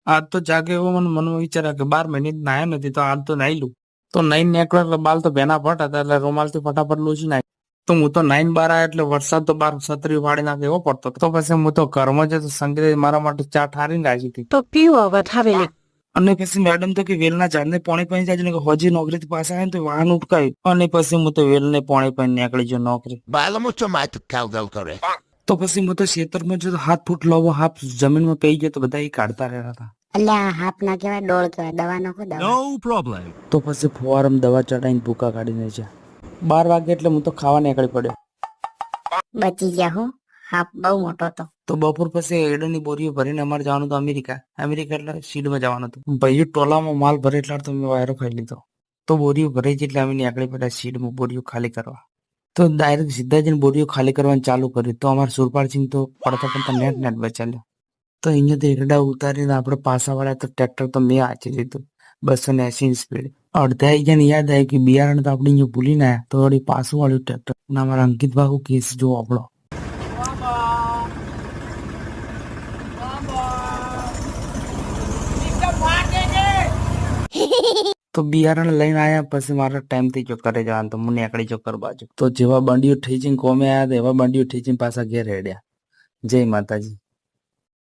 આજ તો જાગે એવો મને મનમાં વિચાર આવ્યો કે 12 મહિને નાયો નથી તો આજ તો નાઈ લઉં. તો નાઈને નીકળ્યો એટલે બાલ તો ભેના ભટ હતા એટલે રૂમાલથી ફટાફટ લૂછી નાખ. તો હું તો નાઈને બહાર આવ્યો એટલે વરસાદ તો બહાર છત્રી વાળી નાખે એવો પડતો હતો. તો પછી હું તો ઘરમાં જતો સંગીત મારા માટે ચા ઠારીને રાખી હતી. તો પીવો હવે ઠાવેલી. અને પછી મેડમ તો કે વેલના ઝાડને પોણી પાણી જાય ને હજી નોકરીથી પાછા આવે ને તો વાહન ઉટકાયું. અને પછી હું તો વેલને પોણી પાણી નીકળી ગયો નોકરી. Baila mucho más tu caudal કરે. તો પછી હું તો ખેતરમાં જો હાથ ફૂટ લોબો હાફ જમીનમાં પઈ ગયો તો બધા એ કાઢતા રહ્યા હતા. એટલે આ હાફ ના કહેવાય, ડોળ કહેવાય, દવા નાખો દવા. No problem. તો પછી ફુવારમ દવા ચડાવીને ભૂકા કાઢીને છે. 12 વાગે એટલે હું તો ખાવા નીકળી પડ્યો. બચી ગયા હો, હાફ બહુ મોટો હતો. તો બપોર પછી એડની બોરીઓ ભરીને અમારે જવાનું હતું અમેરિકા. અમેરિકા એટલે સીડમાં જવાનું હતું. ભાઈ ટોલામાં માલ ભરે એટલે તો મેં વાયરો ખાઈ લીધો. તો બોરીઓ ભરાઈ છે એટલે અમે નીકળી પડ્યા સીડમાં બોરીઓ ખાલી કરવા. તો ડાયરેક્ટ સીધા જઈને બોરીઓ ખાલી કરવાનું ચાલુ કર્યું. તો અમારા સુરપાલસિંહ તો પડતા પડતા નેટ બચાલ્યો. તો અહીંયા તો એકડા ઉતારીને આપણે પાછા વાળા તો ટ્રેક્ટર તો મેં આચી લીધું 280 સ્પીડ. અડધા આવી ગયા યાદ આવ્યું કે બિયારણ તો આપણે અહીંયા ભૂલી ના તો વળી પાછું વાળ્યું ટ્રેક્ટર. અને અમારા અંકિત ભાગુ કેસ જો આપણો. તો બિયારણ લઈને આયા પછી મારો ટાઈમ થઈ ગયો ઘરે જવાનો. તો હું નીકળી ગયો ઘર બાજુ. તો જેવા બંડીઓ થઈ જઈને કોમે આવ્યા તો એવા બંડીઓ થઈ જઈને પાછા ઘેર હેડ્યા. જય માતાજી.